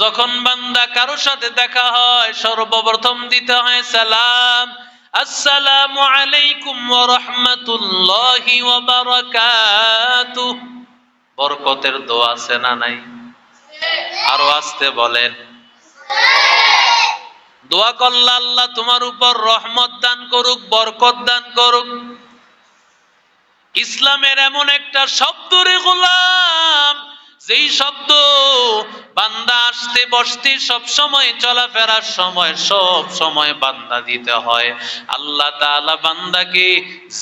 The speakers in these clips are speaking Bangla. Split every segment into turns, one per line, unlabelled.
যখন বান্দা কারো সাথে দেখা হয় সর্বপ্রথম দিতে হয় সালাম, আসসালামু আলাইকুম ওয়া রাহমাতুল্লাহি ওয়া বারাকাতুহু। বরকতের দোয়া আছে না নাই? আরো আসতে বলেন। দোয়া করলে আল্লাহ তোমার উপর রহমত দান করুক, বরকত দান করুক। ইসলামের এমন একটা শব্দ রে গোলাম, যেই শব্দ বান্দা আসতে বসতে সব সময়, চলাফেরার সময় সব সময় বান্দা দিতে হয়। আল্লাহ তাআলা বান্দাকে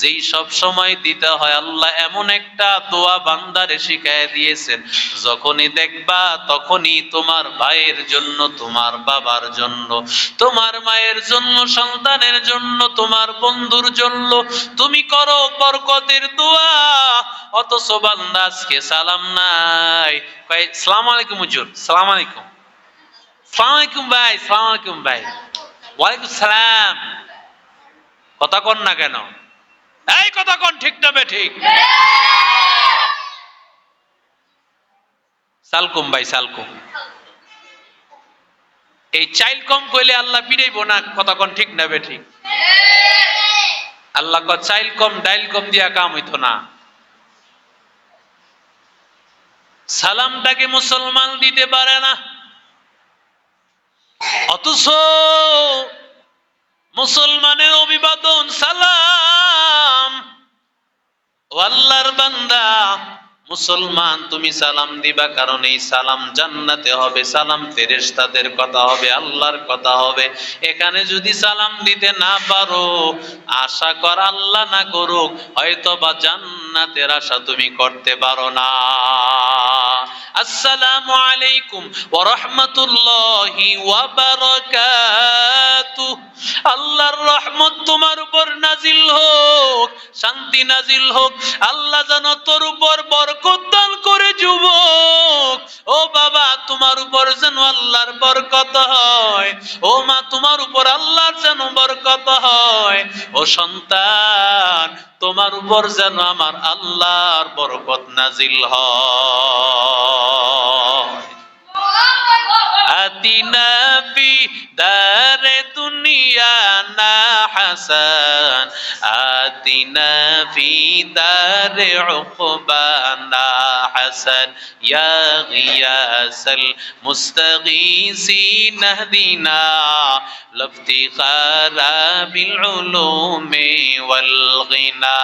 যেই সব সময় দিতে হয়, আল্লাহ এমন একটা দোয়া বান্দারে শিখায় দিয়েছেন, যখনই দেখবা তখনই তোমার ভাইয়ের জন্য, তোমার বাবার জন্য, তোমার মায়ের জন্য, সন্তানের জন্য, তোমার বন্ধুর জন্য তুমি করো বরকতের দোয়া। অথচ বান্দা আজকে সালাম নাই, কয় সালাম আলাইকুম হুজুর, সালাম আলাইকুম, সালাম আলাইকুম ভাই, সালাম আলাইকুম ভাই, ওয়ালাইকুম সালাম। কথা কন না কেন? এই কথা কন, ঠিক না বেঠিক? সালকুম ভাই, সালকুম। এই চাইল কম কইলে আল্লাহ পিড়াইব না? কথা কন ঠিক না বেঠিক? আল্লাহ কয় চাইল কম ডাইল কম দিয়া কাম হইতো না। সালামটাকে মুসলমান দিতে পারে না, অথচ মুসলমানের অভিবাদন সালাম। ও আল্লাহর বান্দা মুসলমান, তুমি সালাম দিবা, কারণ এই সালাম জান্নাতে হবে, সালাম ফেরেশতাদের কথা হবে, আল্লাহর কথা হবে। এখানে যদি সালাম দিতে না পারো, আশা কর আল্লাহ না করুক, হয়তো বা জান্নাতের আশা তুমি করতে পারো না। আসসালামু আলাইকুম ওয়া রাহমাতুল্লাহি ওয়া বারাকাতুহু। আল্লাহর রহমত তোমার উপর নাজিল হোক, শান্তি নাজিল হোক। আল্লাহ যেন তোর উপর বরকত দান করে। যুবক, ও বাবা, তোমার উপর যেন আল্লাহর বরকত হয়। ও মা, তোমার উপর আল্লাহর যেন বরকত হয়। ও সন্তান, তোমার উপর যেন আমার আল্লাহর বরকত নাজিল হয়। আতিনা ফি দারে দুনিয়া না হাসান, আতিনা ফি দারে উকবানা হাসান, ইয়া গিয়াসাল মুস্তাগীসিন ইহদিনা লাফতিখারা বিল উলুমি ওয়াল গিনা,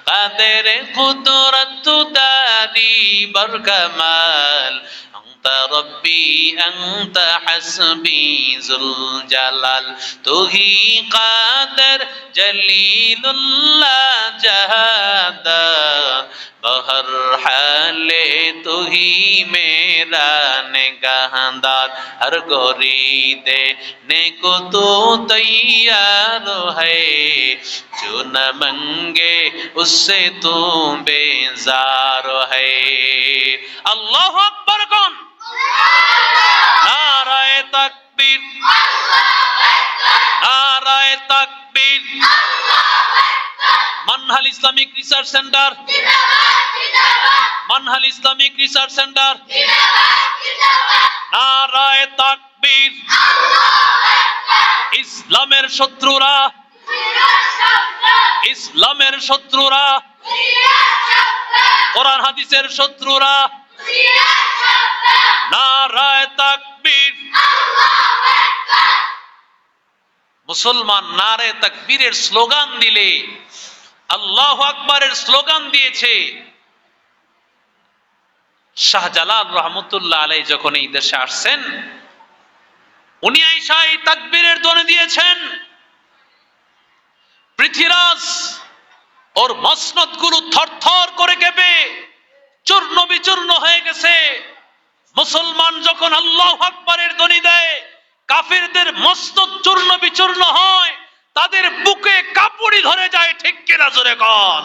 কাদের কুদরত দারি বরকামাল, रब्बी अंत हस्बी जुल जलाल, तू ही कादर जलीलुल्लाह जहादा, बहर हाले तू ही मेरा निगाहदार, हर गोरी देने को तू तैयार है, जो न मंगे उससे तू बेजार है। अल्लाहु अकबर कौन? नाराए तकबीर, नाराए तकबीर। Manhal Islamic research centre, Manhal Islamic research centre, নারায়ে তাকবীর। ইসলামের শত্রুরা, ইসলামের শত্রুরা, কোরআন হাদিসের শত্রুরা, নারায়ে তাকবীর। মুসলমান নারায়ে তাকবীরের স্লোগান দিলে, আল্লাহু আকবারের স্লোগান দিয়েছে। শাহজালাল রহমতুল্লাহ আলাইহি যখন এই দেশে আসছেন, উনি আয়েশা এই তাকবীরের ধ্বনি দিয়েছেন। পৃথিবীরাজ ওর মসনদগুলো থরথর করে কেঁপে চূর্ণ বিচূর্ণ হয়ে গেছে। মুসলমান যখন আল্লাহু আকবারের ধ্বনি দেয়, কাফিরদের মস্তক চূর্ণ বিচূর্ণ হয়, তাদের বুকে কাপুড়ি ধরে যায়। ঠিক কিনা জোরে কন?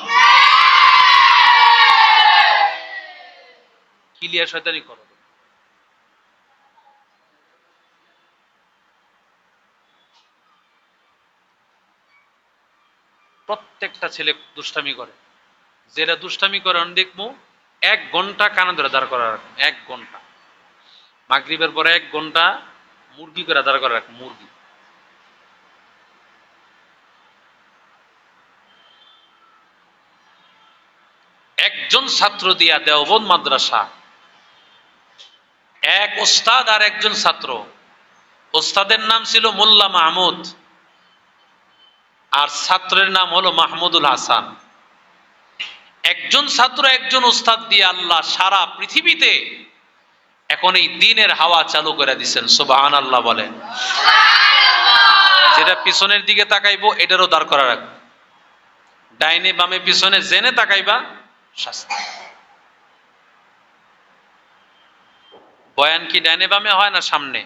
ক্লিয়ার শয়তানি করো। প্রত্যেকটা ছেলে দুষ্টামি করে, যেটা দুষ্টামি করে দেখবো 1 ঘন্টা কানে ধরে দাঁড় করা, 1 ঘন্টা। মাগরিবের পরে 1 ঘন্টা মুরগি করে দাঁড় করে রাখ, মুরগি। একজন ছাত্র দিয়া দেওবন্দ মাদ্রাসা, এক ওস্তাদ আর একজন ছাত্র। ওস্তাদের নাম ছিল মোল্লা মাহমুদ আর ছাত্রের নাম হলো মাহমুদুল হাসান। একজন ছাত্র একজন ওস্তাদ দিয়ে আল্লাহ সারা পৃথিবীতে এখন এই দ্বীনের হাওয়া চালু করে দিচ্ছেন। সুবহানাল্লাহ বলেন। যেটা পিছনের দিকে তাকাইবো এটারও দাঁড় করা রাখবো, ডাইনে বামে পিছনে জেনে তাকাইবা শাস্তি। বয়ান কি ডাইনে বামে হয় না সামনে?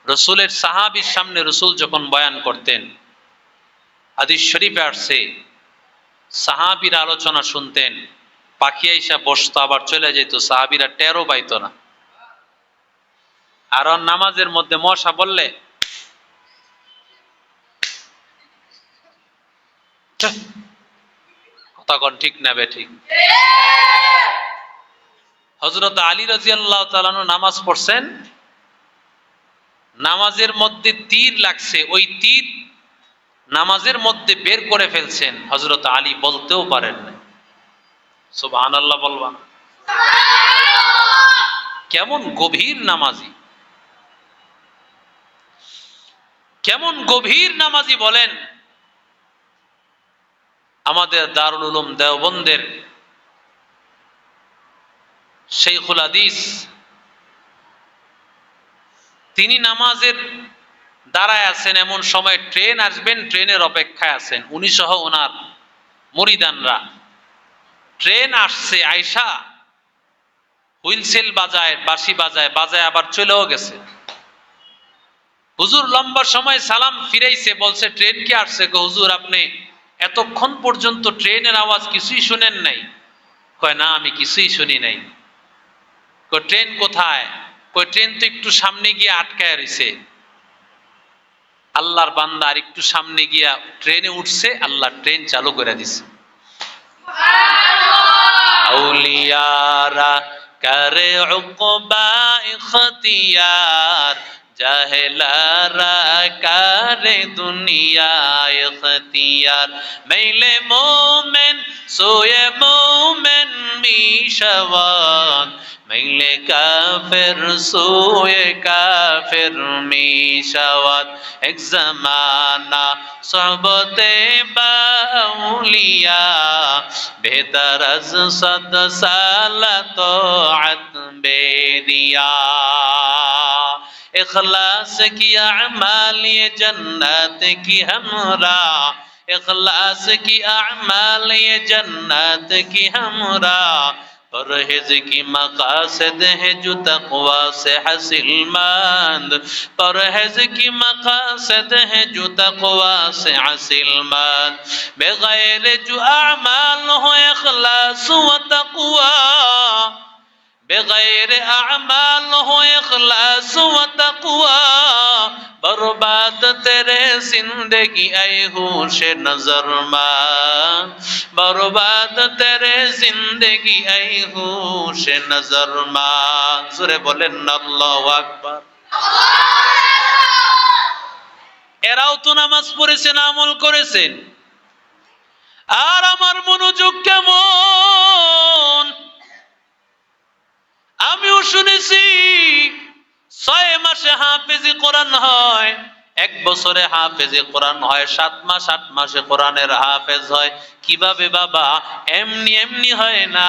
রসুলের সাহাবীর সামনে রসুল যখন বয়ান করতেন, হাদিস শরীফে আসছে, সাহাবীরা আলোচনা শুনতেন, পাখি আইসা বসতো আবার চলে যেত, সাহাবীরা টেরও পাইতো না। আর নামাজের মধ্যে মশা বললে কথা কন ঠিক না বেঠিক? হযরত আলী রাদিয়াল্লাহু তাআলা আনহু নামাজ পড়ছেন, নামাজের মধ্যে তীর লাগছে, ওই তীর নামাজের মধ্যে বের করে ফেলছেন, হযরত আলী বলতেও পারেন না। সুবহানাল্লাহ বলবা। কেমন গভীর নামাজি, কেমন গভীর নামাজি বলেন। আমাদের দারুল উলুম দেওবন্দের শাইখুল হাদিস, তিনি নামাজের দাঁড়ায় আছেন, এমন সময় ট্রেন আসবেন, ট্রেনের অপেক্ষায় আছেন উনি সহ ওনার মুরিদানরা। ট্রেন আসছে, আয়সা হুইলসেল বাজায়, বাঁশি বাজায়, বাজায় আবার চলেও গেছে। হুজুর লম্বা সময় সালাম ফিরাইছে, বলছে ট্রেন কি আসছে গো হুজুর, আপনি এতক্ষণ পর্যন্ত ট্রেনের আওয়াজ কিছুই শুনেন নাই? কয় না, আমি কিছুই শুনি নাই। কয় ট্রেন কোথায়? কয় ট্রেন তো একটু সামনে গিয়ে আটকায় রয়েছে। আল্লাহর বান্দা আর একটু সামনে গিয়া ট্রেনে উঠছে, আল্লাহ ট্রেন চালু করে দিছে। আউলিয়ারা করে উকবা ইখতিয়ার, জাহেলারা করে দুনিয়া ইখতিয়ার। মাইলে মোমেন সোয়ে মোমেন মিশাওয়ান, মাইলে কাফের সোয়ে কাফের মিশাওয়াত। এক জামানা সহবতে বাউলিয়া, বেহতর আজ সদ সালা তোআত বেদিয়া। इखलास की अमाल ये जन्नत की हमरा, इखलास की अमाल ये जन्नत की हमरा। परहेज की मकासद है जो तक़वा से हासिलमंद, परहेज की मकासद है जो तक़वा से हासिलमंद। बगैर जो अमाल हो इखलास व तक़वा, बेगैर अमाल हो इखलास व तक़वा। बर्बाद तेरे जिंदगी ऐ होश नजर मान, बर्बाद तेरे जिंदगी ऐ होश नजर मान। जोरे बोलेन আল্লাহু আকবার। এরাও তো নামাজ পড়েছেন, আমল করেছেন, আর আমার মনোযোগ কেমন? আমিও শুনেছি 6 মাসে হাফেজি কোরআন হয়, 1 বছরে হাফেজি কোরআন হয়, 7 মাস 8 মাসে কোরআনের হাফেজ হয়। কিভাবে বাবা? এমনি এমনি হয় না।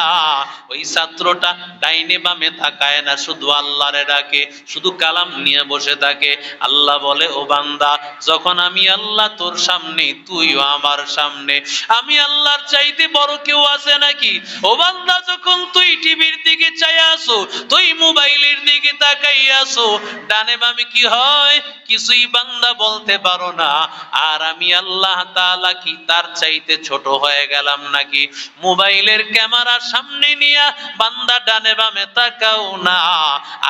ওই ছাত্রটা ডাইনে বামে তাকায় না, শুধু আল্লাহরে ডাকে, শুধু কালাম নিয়ে বসে থাকে। আল্লাহ বলে, ও বান্দা, যখন আমি আল্লাহ তোর সামনে, তুইও আমার সামনে, আমি আল্লাহর চাইতে বড় কেউ আছে নাকি? ও বান্দা, যখন তুই টিভির দিকে চাই আসো, তুই মোবাইলের দিকে তাকাই আসো, ডানে বামে কি হয় কিছুই বান্দা বলতে পারো না। আর আমি আল্লাহ তাআলা কি তার চাইতে ছোট হয়ে গেলাম নাকি? মোবাইলের ক্যামেরা সামনে নিয়ে বান্দা ডানে বামে তাকাও না,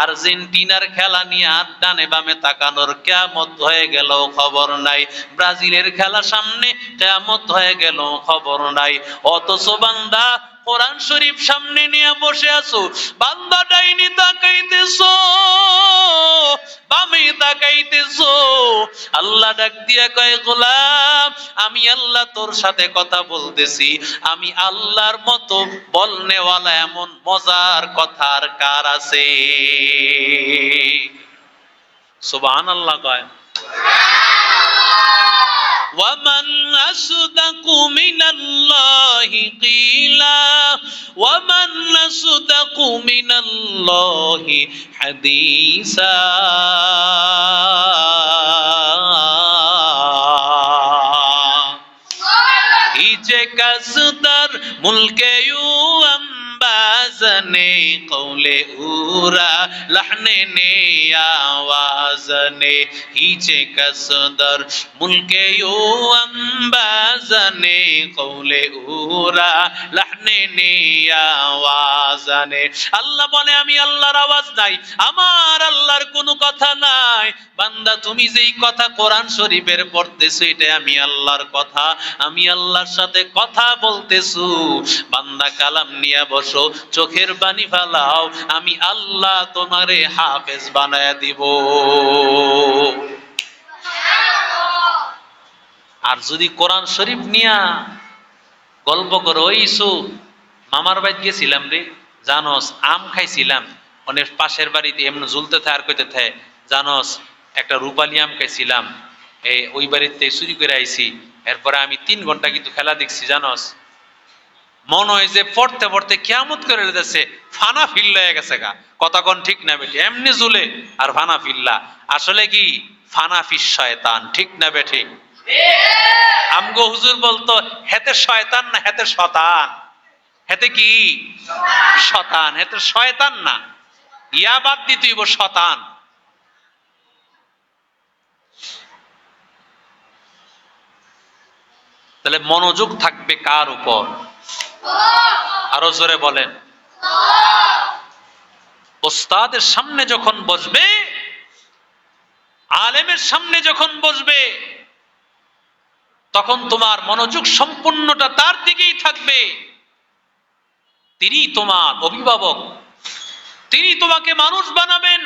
আর্জেন্টিনার খেলা নিয়ে আর ডানে বামে তাকানোর কিয়ামত হয়ে গেল খবর নাই, ব্রাজিলের খেলা সামনে কিয়ামত হয়ে গেল খবর নাই। অথচ বান্দা কোরআন শরীফ সামনে নিয়ে বসে আছো, বান্দা ডাইনি তাকাইতেছো, বামে তাকাইতেছো, আল্লাহ ডাক দিয়া কয় গোলাম আমি আল্লাহ তোর সাথে কথা বলতেছি, আমি আল্লাহর মতো বলনেওয়ালা এমন মজার কথা আর কার আছে? সুবহানাল্লাহ কয়। ومن أصدق من الله قيلا ومن أصدق من الله حديثا هیچ کس در ملک یو अंबाज़ने कौले उरा लहने ने आवाज़ने हीचे कसदर मुल्के यो अंबाज़ने कौले उरा लहने ने आवाज़ने আল্লাহ বলে আমি আল্লাহর আওয়াজ নাই, আমার আল্লাহর কোনো কথা নাই। বান্দা তুমি যেই কথা কোরআন শরীফের পড়তেছো এটা আমি আল্লাহর কথা, আমি আল্লাহর সাথে কথা বলতেছো। বান্দা কালাম নিয়ে বসো, চোখের পানি ফেলাও, আমি আল্লাহ তোমারে হাফেজ বানায় দিব। আর যদি কোরআন শরীফ নিয়া গল্প করো, ওই ইসুফ মামার বাড়িতে গেছিলাম রে, জানোস আম খাইছিলাম, অনেক পাশের বাড়িতে এমন ঝুলতে থাকে আর কইতে থাকে, জানোস একটা রূপালি আম খাইছিলাম, ওই বাড়িতে চুরি করে আইছি, এরপরে আমি 3 ঘন্টা কিন্তু খেলা দেখছি, জানোস মনে হয় যে পড়তে পড়তে কিয়ামত করে যাচ্ছে, ফানা ফিল্লা হয়ে গেছে গা। কথা কোন ঠিক না বেটি? এমনি ঝুলে আর ফানা ফিল্লা, আসলে কি ফানা ফিস শয়তান, ঠিক না বেটি? আমগো হুজুর বলতো হেতে শয়তান না হেতে শতান, হেতে কি শতান, হেতে শয়তান না, ইয়া বাদ দিতে হইব শতান। তাহলে মনোযোগ থাকবে কার উপর? আরো জোরে বলেন। ওস্তাদের সামনে যখন বসবে, আলেমের সামনে যখন বসবে, তখন তোমার মনোযোগ সম্পূর্ণটা তার দিকেই থাকবে। তিনি তোমার অভিভাবক, তিনি তোমাকে মানুষ বানাবেন।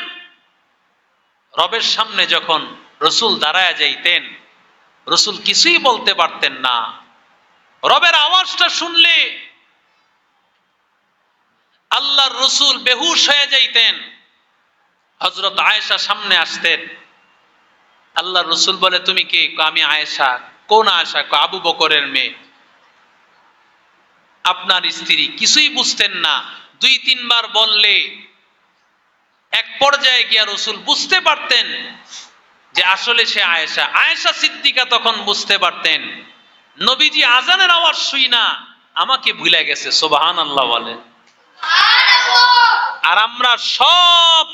রবের সামনে যখন রসুল দাঁড়ায় যাইতেন, রসুল কিছুই বলতে পারতেন না, রবের আওয়াজটা শুনলে আল্লাহর রসুল বেহুশ হয়ে যাইতেন। হযরত আয়েশা সামনে আসতেন, আল্লাহর রসুল বলে তুমি কে? আমি আয়েশা। কোন আয়েশা? আবু বকরের মেয়ে, আপনার স্ত্রী। কিছুই বুঝতেন না, 2-3 বার বললে এক পর্যায়ে গিয়া রসুল বুঝতে পারতেন যে আসলে সে আয়েশা। আয়েশা সিদ্দিকা তখন বুঝতে পারতেন নবীজি আজানের আওয়াজ শুই না আমাকে ভুলে গেছে। সুবহানাল্লাহ বলে। আর আমরা সব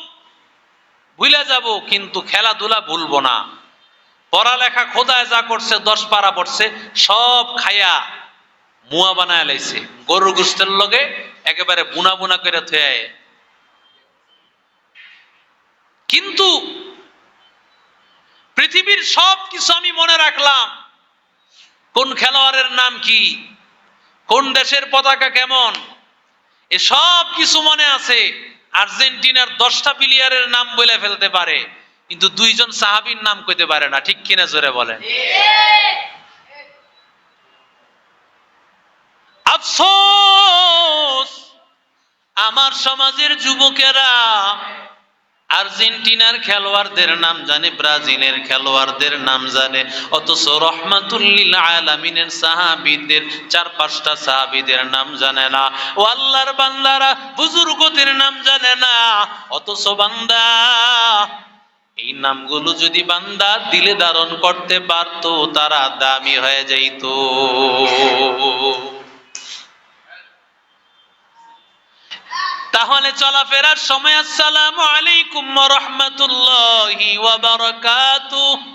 ভুলে যাব, কিন্তু খেলাধুলা ভুলবো না। পড়ালেখা খোদায় যা করছে, 10 পারা পড়ছে, সব খায়া মুয়া বানায় লাইছে, গরুর গোশতের লগে একেবারে বুনা বুনা করে থয়ে। কিন্তু পৃথিবীর সব কিছু আমি মনে রাখলাম, কোন খেলোয়াড়ের নাম কি, কোন দেশের পতাকা কেমন, এ সব কিছু মনে আছে। আর্জেন্টিনার 10টা প্লেয়ারের নাম বলে ফেলতে পারে, কিন্তু 2 জন সাহাবীর নাম কইতে পারে না, ঠিক কিনা জোরে বলেন। আফসোস, আমার সমাজের যুবকেরা আর্জেন্টিনার খেলোয়াড়দের নাম জানে, ব্রাজিলের খেলোয়াড়দের নাম জানে, অথচ রহমাতুল লিল আলামিনের সাহাবীদের 4-5টা সাহাবীদের নাম জানে না। ও আল্লাহর বান্দারা বুজুর্গদের নাম জানে না, অথচ বান্দা এই নামগুলো যদি বান্দা দিলে ধারণ করতে পারতো, তারা দামি হয়ে যাইত। তাহলে চলাফেরার সময় আসসালামু আলাইকুম ওয়া রাহমাতুল্লাহি ওয়া বারাকাতুহু,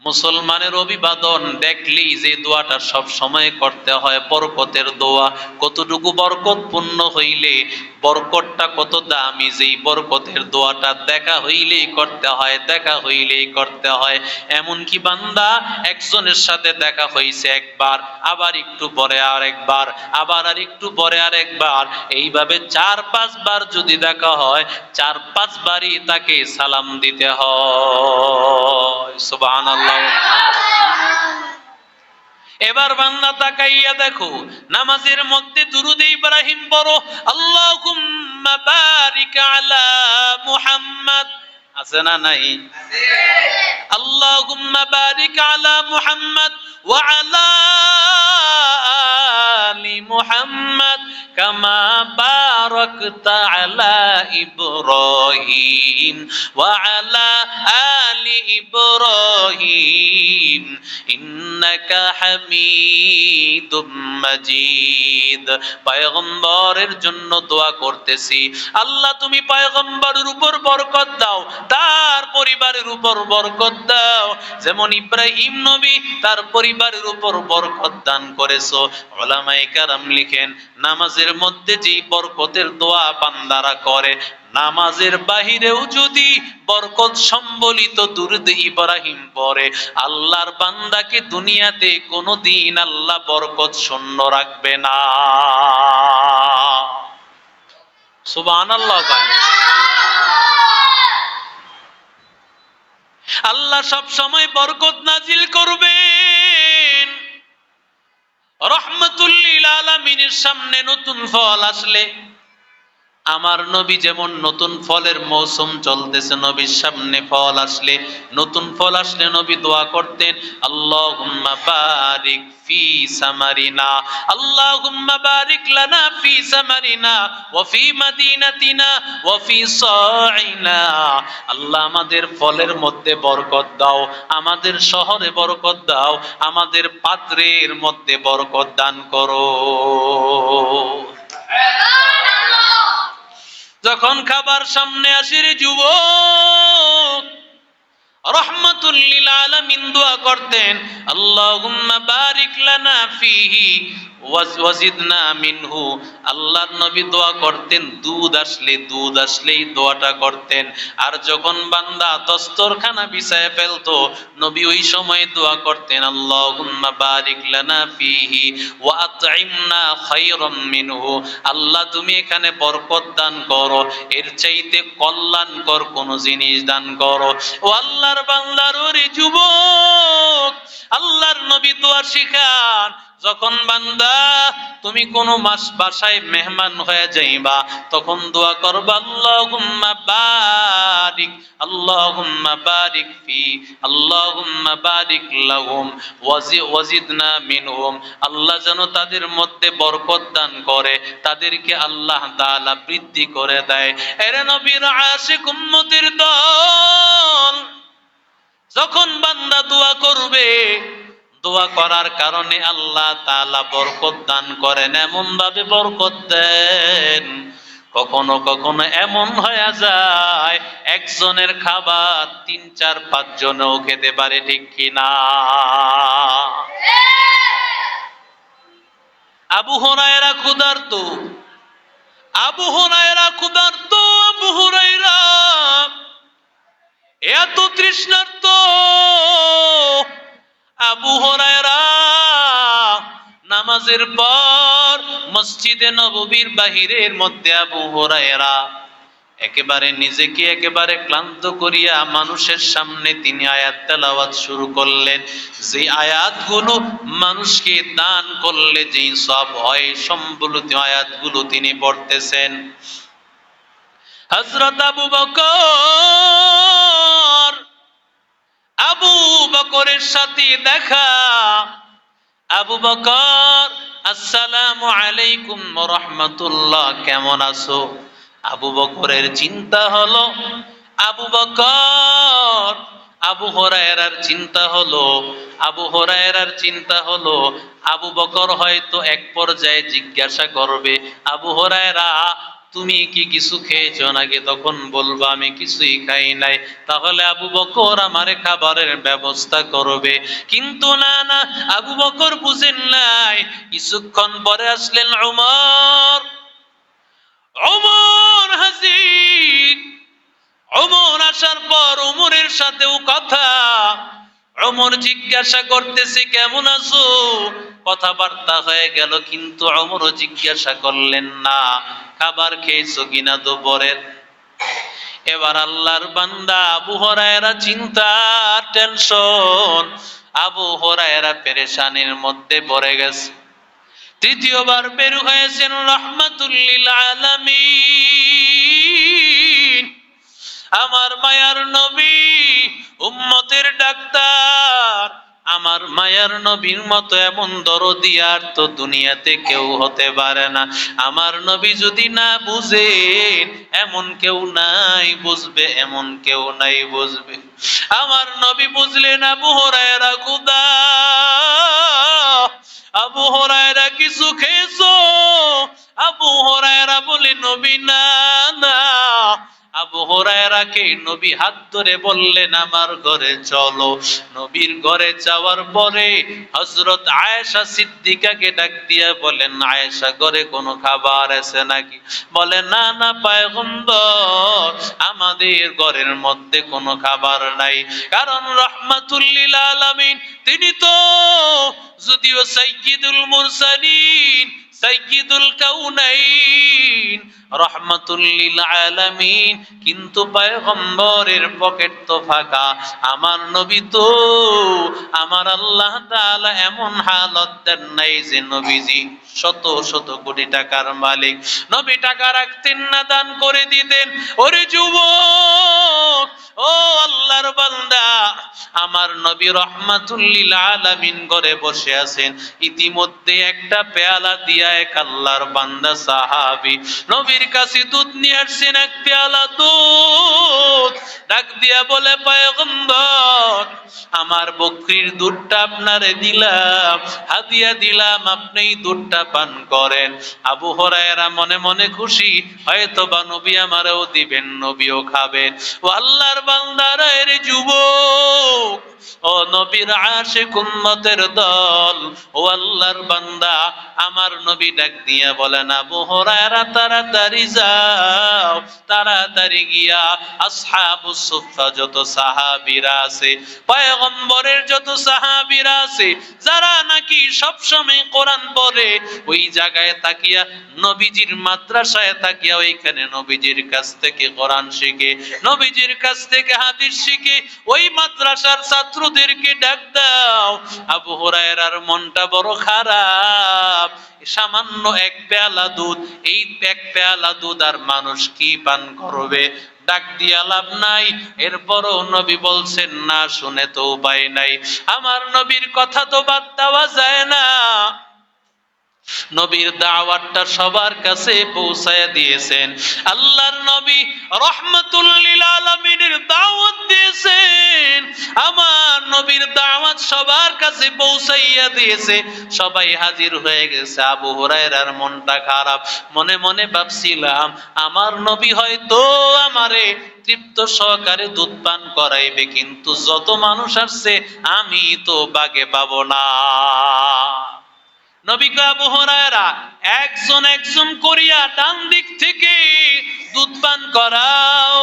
মুসলমানের অভিবাদন দেখলেই যে দোয়াটা সব সময় করতে হয়, বরকতের দোয়া। কতটুকু বরকতপূর্ণ হইলে, বরকতটা কত দামি, যেই বরকতের দোয়াটা দেখা হইলেই করতে হয়, দেখা হইলেই করতে হয়। এমনকি বান্দা একজনের সাথে দেখা হইছে একবার, আবার একটু পরে আর একবার, আবার আর একটু পরে আর একবার, এইভাবে 4-5 বার যদি দেখা হয়, 4-5 বারই তাকে সালাম দিতে হয়। সুবহানাল্লাহ। এবার বান্দা তাকাইয়া দেখো, নামাজের মধ্যে দুরূদে ইব্রাহিম পড়ো, আল্লাহুম্মা বারিক আলা মুহাম্মাদ, আছে না নাই? আল্লাহুম্মা বারিক আলা মুহাম্মাদ ওয়া আলা আলি মুহাম্মাদ কামা বারাকতা আলা ইব্রাহিম ওয়া আলা আলি ইব্রাহিম ইন্নাকা হামিদুম মাজিদ। পয়গম্বরের জন্য দোয়া করতেছি, আল্লাহ তুমি পয়গম্বরের উপর বরকত দাও, তার পরিবারের উপর বরকত দাও, যেমন ইব্রাহিম নবী তার পরিবারের উপর বরকত দান করেছো। উলামায়ে কেরাম লিখেন, নামাজের মধ্যে যেই বরকতের দোয়া বান্দারা করে, নামাজের বাহিরেও যদি বরকত সম্বলিত দুরূদ ইব্রাহিম পড়ে, আল্লাহর বান্দাকে দুনিয়াতে কোনোদিন আল্লাহ বরকত শূন্য রাখবে না। সুবহানাল্লাহ। আল্লাহ সব সময় বরকত নাজিল করবেন। রহমাতুল লিল আলামিনের সামনে নতুন ফল আসলে, আমার নবী যেমন নতুন ফলের মৌসুম চলতেছে, নবীর সামনে ফল আসলে, নতুন ফল আসলে নবী দোয়া করতেন, আল্লাহুম্মা বারিক ফি সামারিনা, আল্লাহুম্মা বারিক লানা ফি সামারিনা ওয়া ফি মাদিনাতিনা ওয়া ফি সাইনা। আল্লাহ আমাদের ফলের মধ্যে বরকত দাও, আমাদের শহরে বরকত দাও, আমাদের পাত্রের মধ্যে বরকত দান করো। যখন খাবার সামনে আসে রে যুবক, রহমাতুল লিল আলামিন দোয়া করতেন, আল্লাহুম্মা বারিক লানা ফিহি ওয়াজিদনা মিনহু। আল্লাহর নবী দোয়া করতেন, দুধ আসলেই দোয়াটা করতেন। আর যখন বান্দা দস্তরখানা বিছায় ফেলতো, নবী ওই সময় দোয়া করতেন, আল্লাহুম্মা বারিক লানা ফিহি ওয়া আত'ইমনা খায়রাম মিনহু। আল্লাহ তুমি এখানে বরকত দান করো, এর চাইতে কল্যাণকর কোন জিনিস দান করো। ও আল্লাহর বান্দার ওরে যুবক, আল্লাহর নবী দোয়া শিখান, যখন বান্দা তুমি কোন মাস বাসায় মেহমান হয়ে যাইবা, তখন দোয়া করবা, আল্লাহুম্মা বারিক, আল্লাহুম্মা বারিক ফি, আল্লাহুম্মা বারিক লাহুম ওয়াজিদনা মিনহুম। আল্লাহ যেন তাদের মধ্যে বরকত দান করে, তাদেরকে আল্লাহ তাআলা বৃদ্ধি করে দেয়। এরে নবীর আশিক উম্মতের দল, যখন বান্দা দোয়া করবে, দোয়া করার কারণে আল্লাহ তাআলা বরকত দান করেন, এমন ভাবে বরকত দেন, কখনো কখনো এমন হয়ে যায় একজনের খাবার 3-4-5 জনও খেতে পারে, ঠিক কিনা? আবু হুরায়রা ক্ষুধার্ত, আবু হুরায়রা এত তৃষ্ণার্ত। আবু হুরায়রা নামাজের পর মসজিদে নববীর বাহিরের মধ্যে আবু হুরায়রা একেবারে নিজেকে একেবারে ক্লান্ত করিয়া মানুষের সামনে তিনি আয়াত তেলাওয়াত শুরু করলেন। যে আয়াতগুলো মানুষকে দান করলে যেই সব হয়, সম্বলিত আয়াতগুলো তিনি পড়তেছেন। হযরত আবু বকরের সাথে দেখা। আবু বকর, আসসালামু আলাইকুম ওয়া রাহমাতুল্লাহ, কেমন আছো? আবু বকরের চিন্তা হলো, আবু বকর, আবু হুরায়রার চিন্তা হলো, আবু বকর হয়তো এক পর্যায়ে জিজ্ঞাসা করবে, আবু হুরায়রা তুমি কি কিছু খেয়েছো নাকি? তখন বলবো আমি কিছুই খাই নাই। তাহলে আবু বকর আমারে খাবারের ব্যবস্থা করবে। কিন্তু না না, আবু বকর বুঝেন নাই। কিছুক্ষণ পরে আসলেন ওমর। ওমর হাজির। ওমর আসার পর ওমরের সাথেও কথা। ওমর জিজ্ঞাসা করতেছে কেমন আছো, কথাবার্তা হয়ে গেল, কিন্তু ওমরও জিজ্ঞাসা করলেন না খাবার খেয়েছো কিনা দুপুরের। এবার আল্লাহর বান্দা আবু হুরায়রা চিন্তা, টেনশন, আবু হুরায়রা পেরেশানির মধ্যে পড়ে গেছে। তৃতীয়বার বের হয়েছেন রাহমাতুল লিল আলামিন, আমার মায়ার নবী, উম্মতের ডাক্তার। আমার মায়ার নবীর মতো এমন দরদি আর তো দুনিয়াতে কেউ হতে পারে না। আমার নবী যদি না বুঝেন, এমন কেউ নাই বুঝবে, এমন কেউ নাই বুঝবে। আমার নবী বুঝলেন আবু হুরায়রা ক্ষুধা। আবু হুরায়রা কিছু খেয়েছো? আবু হুরায়রা বলে নবী না না। আবু হুরায়রাকে নবী হাত ধরে বললেন আমার ঘরে চলো। নবীর ঘরে যাওয়ার পরে হযরত আয়েশা সিদ্দিকাকে ডাক দিয়া বলেন আয়েশা, ঘরে কোনো খাবার আছে নাকি? বলে না না পয়গম্বর, আমাদের ঘরের মধ্যে কোনো খাবার নাই। কারণ রাহমাতুল লিল আলামিন, তিনি তো যদিও সাইয়্যিদুল মুরসালিন, সাইয়্যিদুল কাউনাইন, রাহমাতুল লিল আলামিন, কিন্তু পয়গম্বরের পকেট তো ফাঁকা। আমার নবী তো, আমার আল্লাহ তাআলা এমন হালত দেন নাই যে নবীজি শত শত কোটি টাকার মালিক, নবী টাকা রাখতেন না, দান করে দিতেন। ওরে যুবক, ও আল্লাহর বান্দা, আমার নবী রাহমাতুল লিল আলামিন ঘরে বসে আছেন। ইতিমধ্যে একটা পেয়ালা দিয়া এক আল্লাহর বান্দা সাহাবী নবীর কাছে দুধ নিয়ে আসছেন, এক পেয়ালা দুধ। ডাক দিয়া বলে পয়গম্বর, আমার বকরির দুধটা আপনারে দিলাম, হাদিয়া দিলাম, আপনি এই দুধটা পান করেন। আবু হুরায়রা মনে মনে খুশি, হয়তো বা নবী আমারও দিবেন, নবীও খাবেন। ও আল্লাহর বান্দারা, এর যুবক, ও নবীর আশিক উম্মতের দল, ও আল্লাহর বান্দা, আমার নবী ডাক দিয়া বলেন আবু হুরায়রা তাড়াতাড়ি যাও, তাড়াতাড়ি গিয়া আসহাবুস সুফফা যত সাহাবীরা আছে, পয়গম্বরের যত সাহাবীরা আছে, যারা নাকি সব সময় কোরআন পড়ে, ওই জায়গায় তাকিয়া নবীজির মাদ্রাসায় তাকিয়া ওইখানে নবীজির কাছ থেকে কোরআন শিখে, নবীজির কাছ থেকে হাদিস শিখে, ওই মাদ্রাসার ছাত্রদেরকে ডাক দাও। আবু হুরায়রার মনটা বড় খারাপ, সামান্য এক পেয়ালা দুধ, এই এক পেয়ালা দুধ আর মানুষ কি পান করবে? ডাক দিয়া লাভ নাই। এরপরও নবী বলছেন না শুনে তো উপায় নাই, আমার নবীর কথা তো বাদ দেওয়া যায় না। নবীর দাওয়াতটা সবার কাছে পৌঁছায়া দিয়েছেন। আল্লাহর নবী রাহমাতুল লিল আলামিনের দাওয়াত দিয়েছেন, আমার নবীর দাওয়াত সবার কাছে পৌঁছাইয়া দিয়েছে, সবাই হাজির হয়ে গেছে। আবু হুরায়রার মনটা খারাপ, মনে মনে ভাবছিলাম আমার নবী হয়তো আমারে তৃপ্ত সহকারে দুধ পান করাইবে, কিন্তু যত মানুষ আসছে আমি তো বাগে পাবো না। নবীকে আবু হুরায়রা একজন একজন করিয়া ডান দিক থেকে দুধ পান করাও।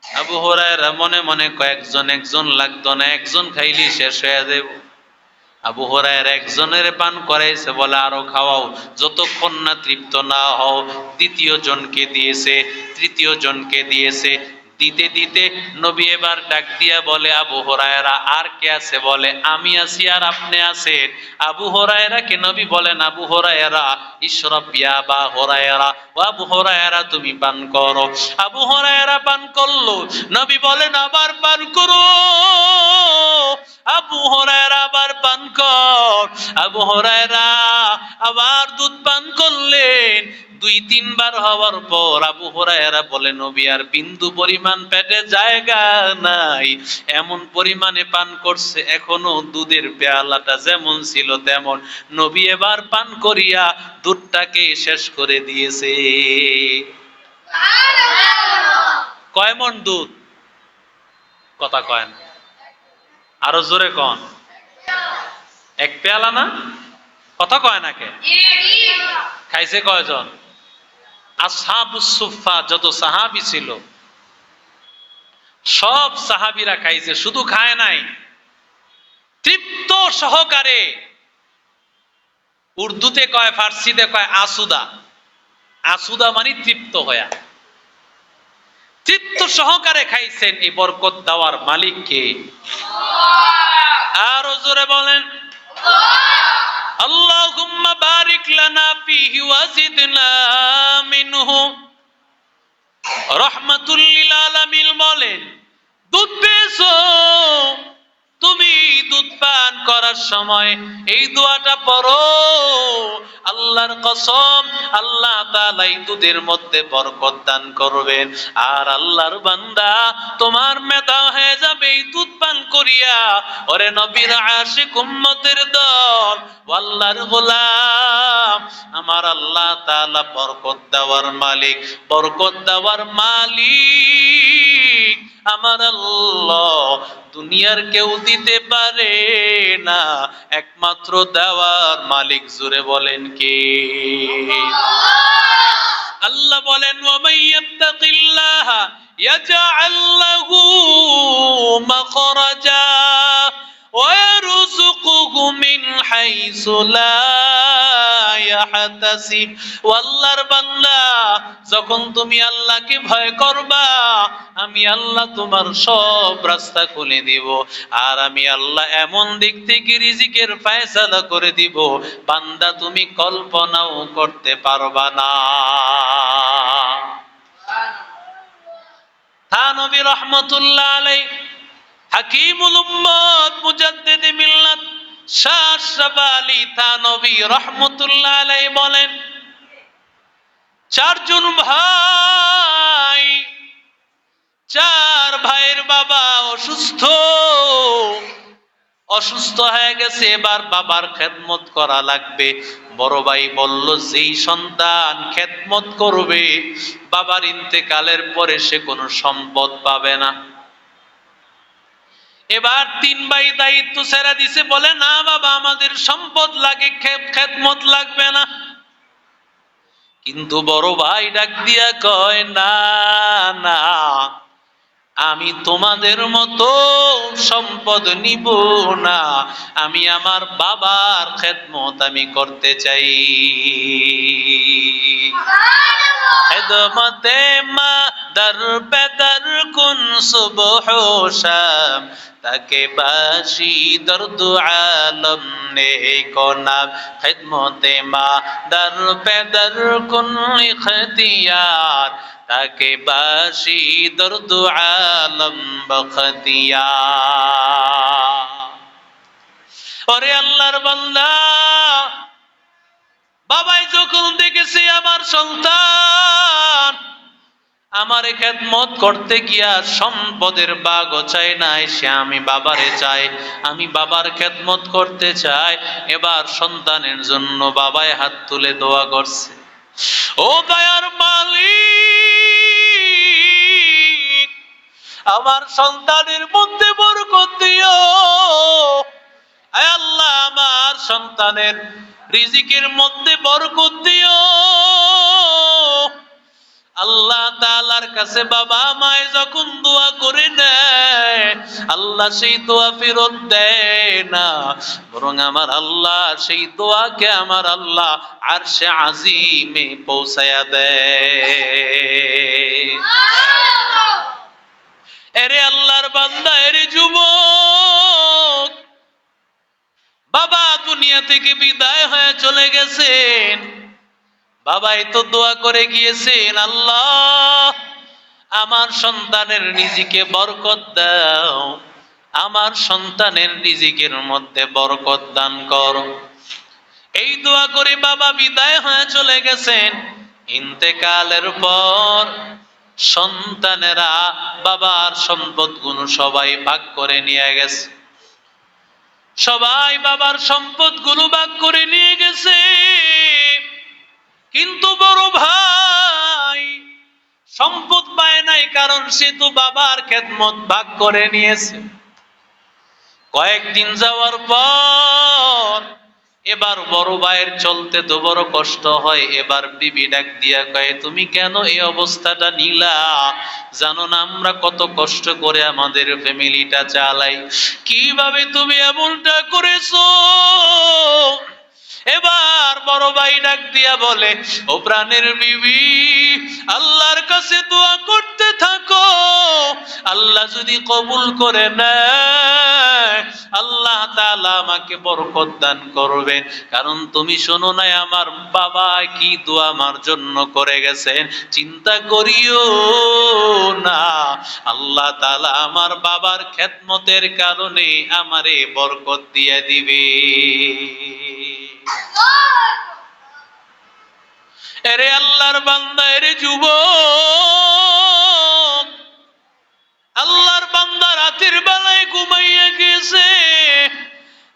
আবু হুরায়রা মনে মনে কয়েকজন, একজন লাগতো না, একজন খাইলি শেষ হয়ে দেব। আবু হুরায়রা একজনের পান করাইছে, বলে আরো খাওয়াও, যতক্ষণ না তৃপ্ত না হও। দ্বিতীয় জনকে দিয়েছে, তৃতীয় জনকে দিয়েছে, দিতে দিতে নবী এবার ডাক দিয়া বলে আবু হুরায়রা আর কে আছে? বলে আমি আছি আর আপনি আছেন। আবু হুরায়রাকে নবী বলেন আবু হুরায়রা ইশরাব ইয়া আবা হুরায়রা, ও আবু হুরায়রা তুমি পান করো। আবু হুরায়রা পান করলো। নবী বলেন আবার পান করো। আবু হুরায়রা আবার পান কর। আবু হুরায়রা আবার দুধ পান করলেন। দুই তিনবার হওয়ার পর আবু হুরায়রা বলে নবী আর বিন্দু পরিমাণ পেটে জায়গা নাই, এমন পরিমাণে পান করছে, এখনো দুধের পেয়ালাটা যেমন ছিল তেমন। নবী এবার পান করিয়া দুধটাকে শেষ করে দিয়েছে। কয় মণ দুধ? কথা কয় না, আরো জোরে কন। এক পেয়ালা না? কথা কয় না কে? খাইছে কয়জন? আসহাবুস সুফফা, যত সাহাবী ছিল সব সাহাবীরা খাইছে, শুধু খায় নাই, তৃপ্ত সহকারে। উর্দুতে কয়, ফার্সিতে কয় আসুদা। আসুদা মানে তৃপ্ত হয়া, তৃপ্ত সহকারে খাইছেন। এই বরকত দেওয়ার মালিক কে? আরো জোরে বলেন আল্লাহুম্মা বারিক লানা ফীহি ওয়াজিদনা মিনহু। রাহমাতুল লিল আলামিন বলেন, দুধ পেয়েছো, তুমি দুধ পান করার সময় এই দোয়াটা পড়ো, আল্লাহর কসম আল্লাহ তাআলা এই দুধের মধ্যে বরকত দান করবেন। আর আল্লাহর বান্দা তোমার মেধা হয়ে যাবে এই দুধ পান করিয়া। ওরে নবীর আশিক উম্মতের দল, আল্লাহর গোলাম, আমার আল্লাহ তাআলা বরকত দেওয়ার মালিক, বরকত দেওয়ার মালিক আমার আল্লাহ। দুনিয়ার কেউ দিতে পারে না, একমাত্র দেওয়ার মালিক। জোরে বলেন কে? আল্লাহ বলেন, ওয়া মাইয়াত্তাকিল্লাহা ইয়াজআল লাহু মাখরাজা ওয়া ইয়ারযুকুহু মিন হাইসু লা ইয়াহতাসিব। আল্লাহর বান্দা, যখন তুমি আল্লাহকে ভয় করবা, আমি আল্লাহ তোমার সব রাস্তা খুলে দিব। আর আমি আল্লাহ এমন দিক থেকে রিজিকের ফয়সালা করে দিব, বান্দা তুমি কল্পনাও করতে পারবা না। থানবী রহমাতুল্লাহ আলাইহি, হাকিমুল উম্মত, মুজাদ্দিদে মিল্লাত শাহ আশরাফ আলী থানবী রহমাতুল্লাহ আলাইহি বলেন, চারজন ভাই, চার ভাইয়ের বাবা অসুস্থ, অসুস্থ হয়ে গেছে, এবার বাবার খেদমত করা লাগবে। বড় ভাই বলল, যেই সন্তান খেদমত করবে বাবার ইন্তেকালের পরে সে কোনো সম্পদ পাবে না। এবার তিন ভাই দায়িত্ব ছেড়ে দিছে, বলে না বাবা আমাদের সম্পদ লাগে, খেদমত লাগবে না। কিন্তু বড় ভাই ডাক দিয়া কয়, না না, আমি তোমাদের মতো সম্পদ নিব না, আমি আমার বাবার খেদমত আমি করতে চাই। খেদমতে মা দর পে দর কুন সুবহ শাম, তাকে বাসি দর্দ আলম নে কোনাব। খেদমতে মা দর পে দর কুন ইখতিয়ার, তাকে বাসি দর্দ আলম বখতিয়ার। ওরে আল্লাহর বান্দা, বাবাই যখন দেখেছে আমার সন্তান আমার খেদমত করতে গিয়া সম্পদের বাগ চাই নাই, সে আমি বাবারে চাই, আমি বাবার খেদমত করতে চাই। এবার সন্তানের জন্য বাবায় হাত তুলে দোয়া করছে, ও দয়ার মালিক, আমার সন্তানের মধ্যে বরকত দিও। আয় আল্লাহ, আমার সন্তানের রিজিকের মধ্যে বরকত দিও। আল্লাহ তাআলার কাছে বাবা মায়ে যখন দোয়া করে নেয়, আল্লাহ সেই দোয়া ফেরত দেয় না, বরং আমার আল্লাহ সেই দোয়াকে আমার আল্লাহ আরশে আজিমে পৌঁছায়া দেয়। এরে আল্লাহর বান্দা, এরে যুবক, বাবা দুনিয়া থেকে বিদায় হয়ে চলে গেছেন, বাবাই তো দোয়া করে গিয়েছেন, আল্লাহ আমার সন্তানের রিজিকে বরকত দাও, আমার সন্তানের রিজিকের মধ্যে বরকত দান করো। এই দোয়া করে বাবা বিদায় হয়ে চলে গেছেন। ইন্তেকালের পর সন্তানেরা বাবার সম্পদগুলো সবাই ভাগ করে নিয়ে গেছে, সবাই বাবার সম্পদগুলো ভাগ করে নিয়ে গেছে। কিন্তু বড় ভাই সম্পদ পায় নাই, কারণ সে তো বাবার খেদমত ভাগ করে নিয়েছে। কয়েকদিন যাওয়ার পর এবার বড় ভাইয়ের চলতে তো বড় কষ্ট হয়। এবার বিবি ডাক দিয়া কয়, তুমি কেন এই অবস্থাটা নিলা? জানো না আমরা কত কষ্ট করে আমাদের ফ্যামিলিটা চালাই, কিভাবে তুমি এমনটা করেছো? এবার বড় ভাই ডাক দিয়া বলে, ও প্রাণের বিবি, আল্লাহর কাছে দোয়া করতে থাকো, আল্লাহ যদি কবুল করে নেয় আল্লাহ তাআলা আমাকে বরকত দান করবেন। কারণ তুমি শোনো না আমার বাবা কি দোয়া আমার জন্য করে গেছেন, চিন্তা করিও না, আল্লাহ তাআলা আমার বাবার খেদমতের কারণে আমারে বরকত দিয়ে দিবে। এরে আল্লাহর বান্দা, এরে যুবক, আল্লাহর বান্দা রাতের বেলায় ঘুমাইয়া গেছে।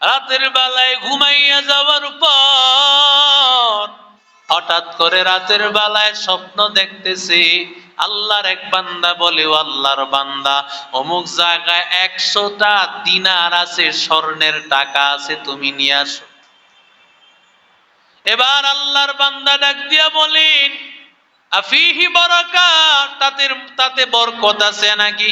রাতের বেলায় ঘুমাইয়া যাওয়ার পর হঠাৎ করে রাতের বেলায় স্বপ্ন দেখতেছে। আল্লাহর এক বান্দা বলে, ও আল্লাহর বান্দা, অমুক জায়গায় 100টা দিনার আছে, স্বর্ণের টাকা আছে, তুমি নিয়ে আসো। এবার আল্লাহর বান্দা ডাক দিয়া বলেন, আফিহি বারাকাত, তাতে বরকত আছে নাকি?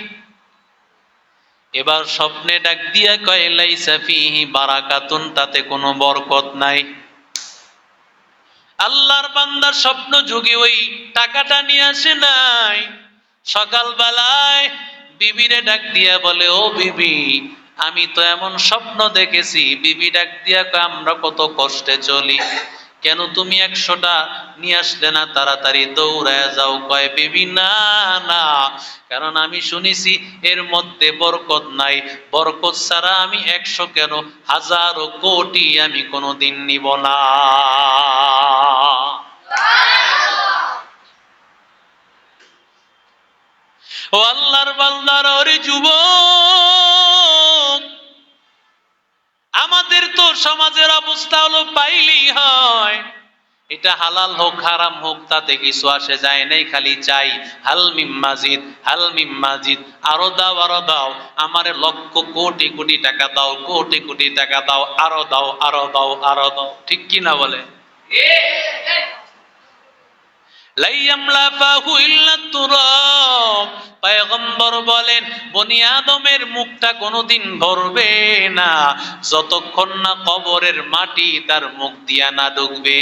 এবার স্বপ্নে ডাক দিয়া কয়, লাইসা ফিহি বারাকাতুন, তাতে কোনো বরকত নাই। আল্লাহর বান্দার স্বপ্ন যুগে ওই টাকাটা নিয়ে আসে নাই। সকাল বেলায় বিবিরে ডাক দিয়া বলে, ও বিবি, আমি তো এমন স্বপ্ন দেখেছি। বিবি ডাক দিয়া কয়, আমরা কত কষ্টে চলি, কেন তুমি 100টা নিয়ে আসলে না? তাড়াতাড়ি দৌড়ায় যাও। কয় বিবি, না না, কারণ আমি শুনেছি এর মধ্যে বরকত নাই, বরকত ছাড়া আমি 100 কেন, হাজারো কোটি আমি কোনোদিন নিব না। ও আল্লাহর বান্দারা, ওরে যুবক, আমাদের তো সমাজের অবস্থা হলো পাইলেই হয়, এটা হালাল হোক হারাম হোক তাতে কিছু আসে যায় নাই, খালি চাই হাল মিম মাজিদ, হাল মিম মাজিদ, আরো দাও আরো দাও, আমারে লক্ষ কোটি কোটি টাকা দাও, কোটি কোটি টাকা দাও, আরো দাও আরো দাও আরো দাও। ঠিক কি না বলে? পয়গম্বর বলেন, বনি আদমের মুখটা কোনোদিন ভরবে না যতক্ষণ না কবরের মাটি তার মুখ দিয়া না ঢুকবে।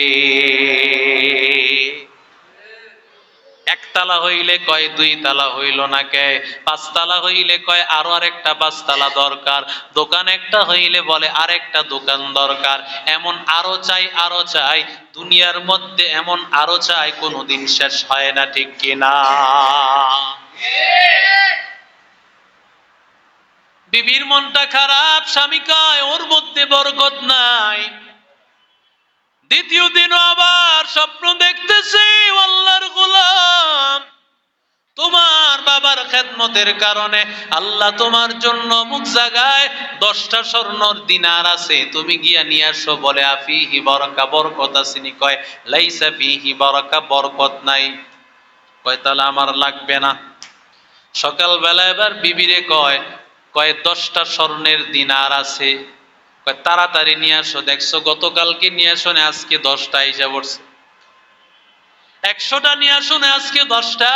একতলা হইলে কয় 2 তালা হইল না কে, 5 তালা হইলে কয় আরো আরেকটা 5 তালা দরকার, দোকান একটা হইলে বলে আরেকটা দোকান দরকার, এমন আরো চাই আরো চাই, দুনিয়ার মধ্যে এমন আরো চাই, কোনোদিন শেষ হয় না। ঠিক কিনা? বিবির মনটা খারাপ, স্বামী কয় ওর মধ্যে বরকত নাই। দ্বিতীয় দিনও আবার স্বপ্ন দেখতেছে, আল্লাহর গোলাম, তোমার বাবার খেদমতের কারণে আল্লাহ তোমার জন্য অমুক জায়গায় 10টা স্বর্ণর দিনার আছে, তুমি গিয়া নিয়ে আসো। বলে আফিহি বারাকা, বরকত আসেনি? কয় লাইসা ফিহি বারাকা, বরকত নাই। কয় তাহলে আমার লাগবে না। সকাল বেলা এবার বিবিরে কয় 10টা স্বর্ণের দিনার আছে, কয় তাড়াতাড়ি নিয়ে আসো। দেখছো গতকালকে নিয়ে আসো না, আজকে 10টা এসে পড়ছে। 100টা নিয়ে আসো না, আজকে 10টা,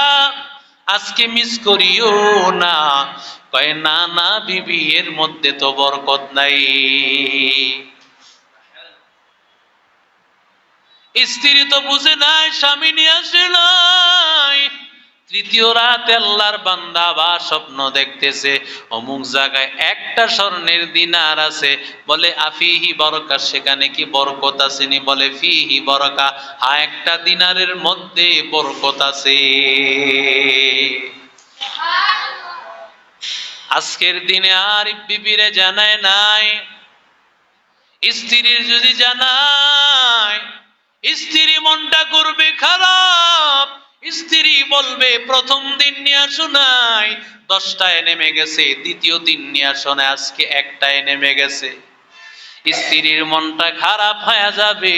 আজকে মিস করিও না। কয় না না বিবি, এর মধ্যে তো বরকত নাই। স্ত্রী তো বুঝে নাই, স্বামী নিয়ে আসে নাই। তৃতীয় রাতে আল্লাহর বান্দা বা স্বপ্ন দেখতেছে, অমুক জায়গায় 1টা স্বর্ণের দিনার আছে। বলে আফিহি বরকা, সেখানে কি বরকত আসেনি? বলে ফিহি বরকা, হ্যাঁ 1টা দিনারের মধ্যে বরকত আছে। আজকের দিনে আর বিবিরে জানায় নাই। স্ত্রীর যদি জানায়, স্ত্রী মনটা করবে খারাপ। স্ত্রী বলবে প্রথম দিন নিয়ে আসো নাই, 10টায় নেমে গেছে, দ্বিতীয় দিন নিয়ে আসো না, আজকে 1টায় নেমে গেছে। স্ত্রীর মনটা খারাপ হয়ে যাবে।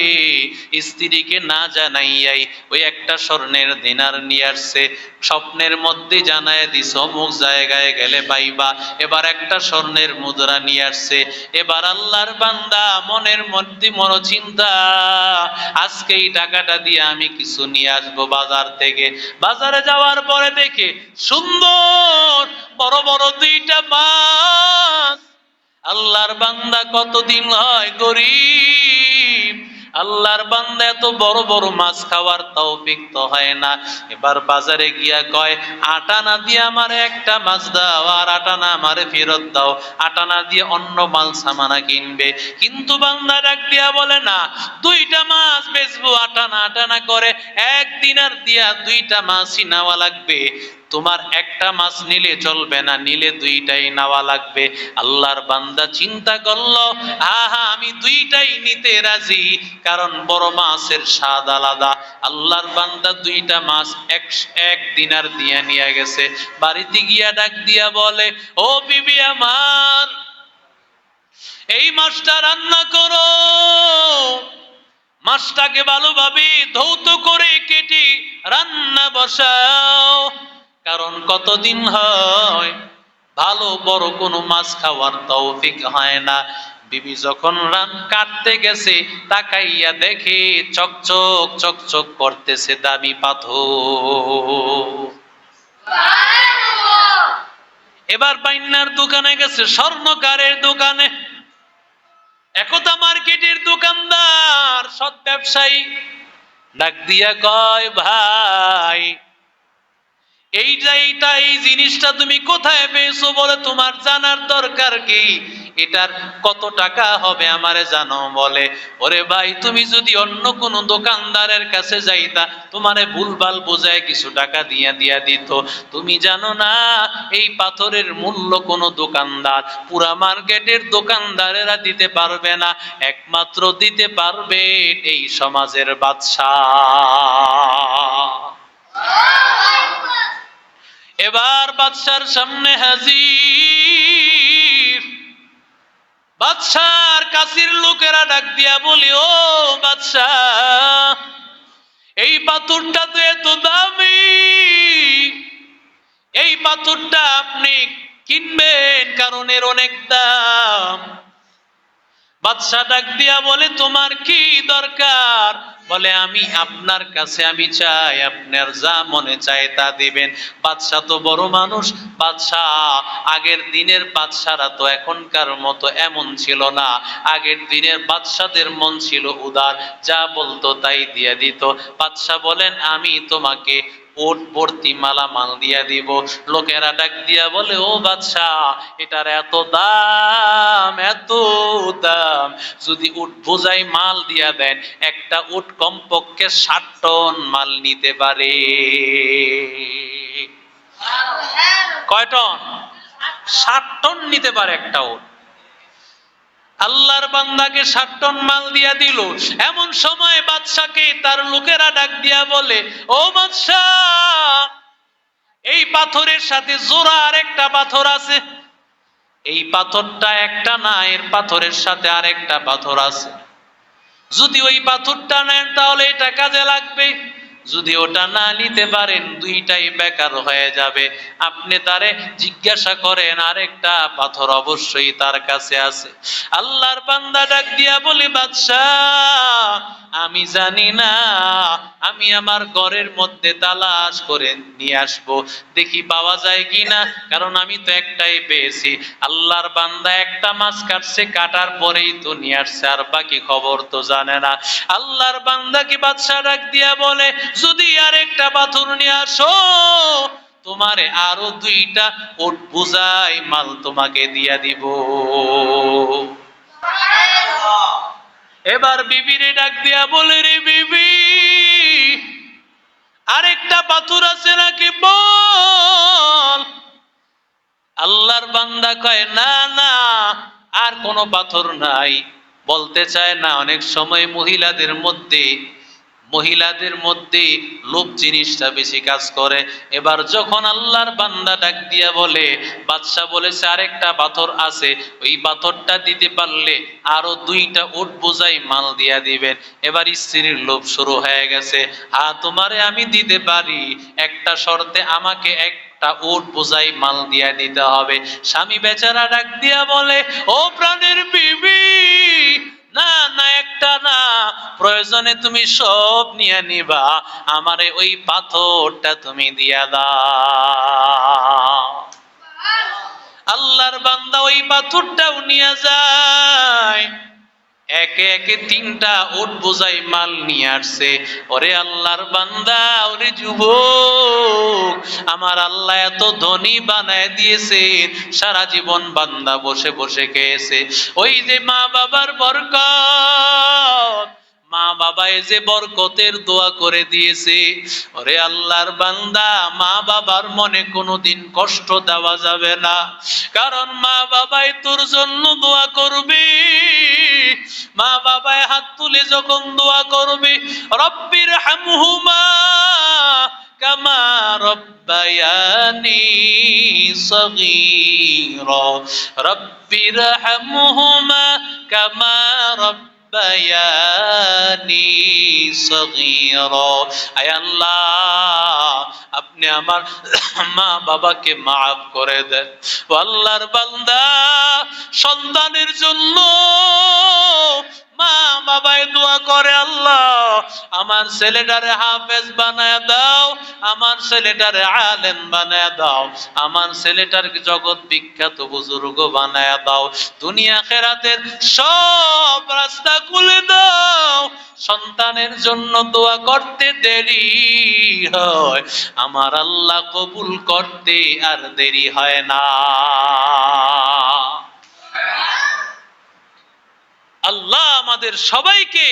স্ত্রীকে না জানাইয়াই ওই একটা স্বর্ণের দিনার নিয়ে আসছে, স্বপ্নের মধ্যে জানায় দিস অমুক জায়গায় গেলে পাইবা। এবার একটা স্বর্ণের মুদ্রা নিয়ে আসছে। এবার আল্লাহর বান্দা মনের মধ্যে চিন্তা, আজকে এই টাকাটা দিয়ে আমি কিছু নিয়ে আসবো বাজার থেকে। বাজারে যাওয়ার পরে দেখে সুন্দর বড় বড় দুইটা মাছ। আল্লাহর বান্দা কতদিন হয় গরিব, আল্লাহর বান্দা এত বড় বড় মাছ খাওয়ার তৌফিক তো হয় না। এবার বাজারে গিয়া কয়, আটা না দিয়ে আমারে একটা মাছ দাও, আর আটা না আমারে ফেরত দাও। আটা না দিয়ে অন্য মাল সামানা কিনবে। কিন্তু বান্দা ডাক দিয়া বলে, না, দুইটা মাছ বেচবো, আটা না করে এক দিনার দিয়া দুইটা মাছই নেওয়া লাগবে। তোমার একটা মাছ নিলে চলবে না, নিলে দুইটাই নেওয়া লাগবে। আল্লাহর বান্দা চিন্তা করলো, আহা, আমি দুইটাই নিতে রাজি, কারণ বড় মাছের স্বাদ আলাদা। আল্লাহর বান্দা দুইটা মাছ এক দিনার দিয়া নিয়ে গেছে। বাড়িতে গিয়া ডাক দিয়া বলে, ও বিবি আমার, এই মাছটা রান্না করো, মাছটাকে ভালোভাবে ধৌত করে কেটে রান্না বসাও। কারণ কতদিন হয় ভালো বড় কোনো মাছ খাওয়ার তৌফিক হয় না। বিবি যখন রান কাটতে গেছে, তাকাইয়া দেখে চকচক চকচক করতেছে দামি পাথর। এবার বাইন্নার দোকানে গেছে, স্বর্ণকারের দোকানে। একদা মার্কেটের দোকানদার, সৎ ব্যবসায়ী, ডাক দিয়া কয়, ভাই, এই জিনিসটা তুমি কোথায় পেয়েছো? বলে, তোমার জানার দরকার কি? এটার কত টাকা হবে আমারে জানো? বলে, ওরে ভাই, তুমি যদি অন্য কোনো দোকানদারের কাছে যাইতা, তোমারে ভুলভাল বোঝায় কিছু টাকা দিয়া দিত। তুমি জানো না এই পাথরের মূল্য কোনো দোকানদার, পুরা মার্কেটের দোকানদারেরা দিতে পারবে না, একমাত্র দিতে পারবে এই সমাজের বাদশাহ। এবার বাদশার সামনে হাজির। বাদশার কাছের লোকেরা ডাক দিয়া বলি, ও বাদশাহ, এই পাথরটা তো এত দামি, এই পাথরটা আপনি কিনবেন, কারণ এর অনেক দাম। বাদশা ডাক দিয়া বলে, তোমার কি দরকার? বলে, আমি আপনার কাছে আমি চাই, আপনার যা মনে চায় তা দিবেন। বাদশা তো বড় মানুষ, বাদশা, আগের দিনের বাদশারা তো এখনকার মতো এমন ছিল না। আগের দিনের বাদশাদের মন ছিল উদার, যা বলতো তাই দিয়া দিত। বাদশা বলেন, আমি তোমাকে ওট ভর্তি মালামাল দিয়া দিব। লোকেরা ডাক দিয়া বলে, ও বাদশাহ, এটার এত দাম, এত দাম, যদি উট বোঝাই মাল দিয়া দেন, একটা উট কমপক্ষে 60 টন মাল নিতে পারে। কয় টন? 60 টন নিতে পারে একটা উট। আল্লাহর বান্দাকে 60 টন মাল দিয়া দিল। এমন সময় বাদশাকে তার লোকেরা ডাক দিয়া বলে, ও বাদশাহ, এই পাথরের সাথে জোড়া আরেকটা পাথর আছে। এই পাথরটা একটা না, এর পাথরের সাথে আরেকটা পাথর আছে। যদি ওই পাথরটা নেন তাহলে এটা কাজে লাগবে, যদি ওটা না নিতে পারেন দুইটাই বেকার হয়ে যাবে। আপনি তারে জিজ্ঞাসা করেন, আরেকটা পাথর অবশ্যই তার কাছে আছে। আল্লাহর বান্দা ডাক দিয়া বলে, বাদশাহ, আমি জানি না, আমি আমার ঘরের মধ্যে তালাশ করে নিয়ে আসবো, দেখি পাওয়া যায় কিনা, কারণ আমি তো একটাই পেয়েছি। আল্লাহর বান্দা একটা মাছ কাটছে, কাটার পরেই তো নিয়ে আসছে, আর বাকি খবর তো জানে না। আল্লাহর বান্দাকে বাদশা ডাক দিয়া বলে, যদি আরেকটা পাথর নিয়ে আসো, তোমারে আরো 2টা ওট বুঝাই মাল তোমাকে দিয়া দিব। এবার বিবিরে ডাক দিয়া বলে, রে বিবি, আরেকটা পাথর আছে নাকি বল। আল্লাহর বান্দা কয়, না না, আর কোনো পাথর নাই। বলতে চায় না। অনেক সময় মহিলাদের মধ্যে মহিলাদের মধ্যে লোভ জিনিসটা বেশি কাজ করে। এবার যখন আল্লাহর বান্দা ডাক দিয়া বলে, বাদশা বলেছে আরেকটা পাথর আছে, ওই পাথরটা দিতে পারলে আরো 2টা উট বোঝাই মাল দিয়া দিবেন। এবার স্ত্রীর লোভ শুরু হয়ে গেছে, তোমারে আমি দিতে পারি, একটা শর্তে আমাকে একটা উট বোঝাই মাল দিয়া দিতে হবে। স্বামী বেচারা ডাক দিয়া বলে, ও প্রাণের বিবি, না না, একটা না, প্রয়োজনে তুমি সব নিয়ে নিবা, আমারে ওই পাথরটা তুমি দিয়া দাও। আল্লাহর বান্দা ওই পাথরটাও নিয়ে যায়, একে একে 3টা উট বোঝাই মাল নিয়ে আসছে। ওরে আল্লাহর বান্দা, ওরে যুবক, আমার আল্লাহ এত ধনী বানায় দিয়েছে, সারা জীবন বান্দা বসে বসে খেয়েছে। ওই যে মা বাবার বরকত, মা বাবা এই যে বরকতের দোয়া করে দিয়েছে, ওরে আল্লাহর বান্দা, মা বাবার মনে কোনোদিন কষ্ট দেওয়া যাবে না, কারণ মা বাবাই তোর জন্য দোয়া করবে। মা বাবায় হাত তুলে যখন দোয়া করবে, রব্বির হামহুমা কামা রব্বায়ানি সগীরা, রব্বির হামহুমা কামা রব্বায়ানি সগীরা। আয় আল্লাহ, আপনি আমার মা বাবাকে মাফ করে দেন। ও আল্লাহর বান্দা, সন্তানের জন্য মা বাবায় দোয়া করে, আল্লাহ আমার ছেলেটারে হাফেজ বানায় দাও, আমার ছেলেটারে আলেম বানায় দাও, আমার ছেলেটার জগৎ বিখ্যাত বুজুর্গ বানায় দাও, দুনিয়া আখিরাতের সব রাস্তা খুলে দাও। সন্তানের জন্য দোয়া করতে দেরি হয়, আমার আল্লাহ কবুল করতে আর দেরি হয় না। আল্লাহ আমাদের সবাইকে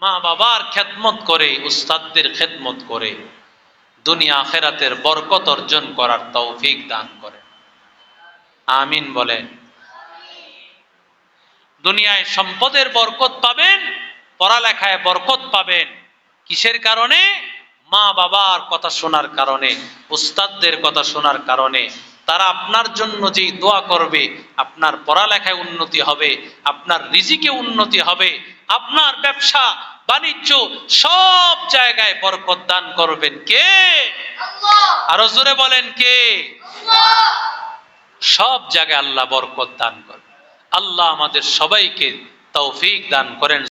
মা বাবার খেদমত করে, উস্তাদদের খেদমত করে দুনিয়া আখিরাতের বরকত অর্জন করার তৌফিক দান করে। আমিন বলেন। দুনিয়ায় সম্পদের বরকত পাবেন, পড়ালেখায় বরকত পাবেন, কিসের কারণে? মা বাবার কথা শোনার কারণে, উস্তাদদের কথা শোনার কারণে। তারা আপনার জন্য যেই দোয়া করবে, আপনার পড়ালেখায় উন্নতি হবে, আপনার রিজিকে উন্নতি হবে, আপনার ব্যবসা বাণিজ্য সব জায়গায় বরকত দান করবেন কে? আল্লাহ। আরো জোরে বলেন কে? আল্লাহ। সব জায়গায় আল্লাহ বরকত দান করবেন। আল্লাহ আমাদের সবাইকে তৌফিক দান করেন।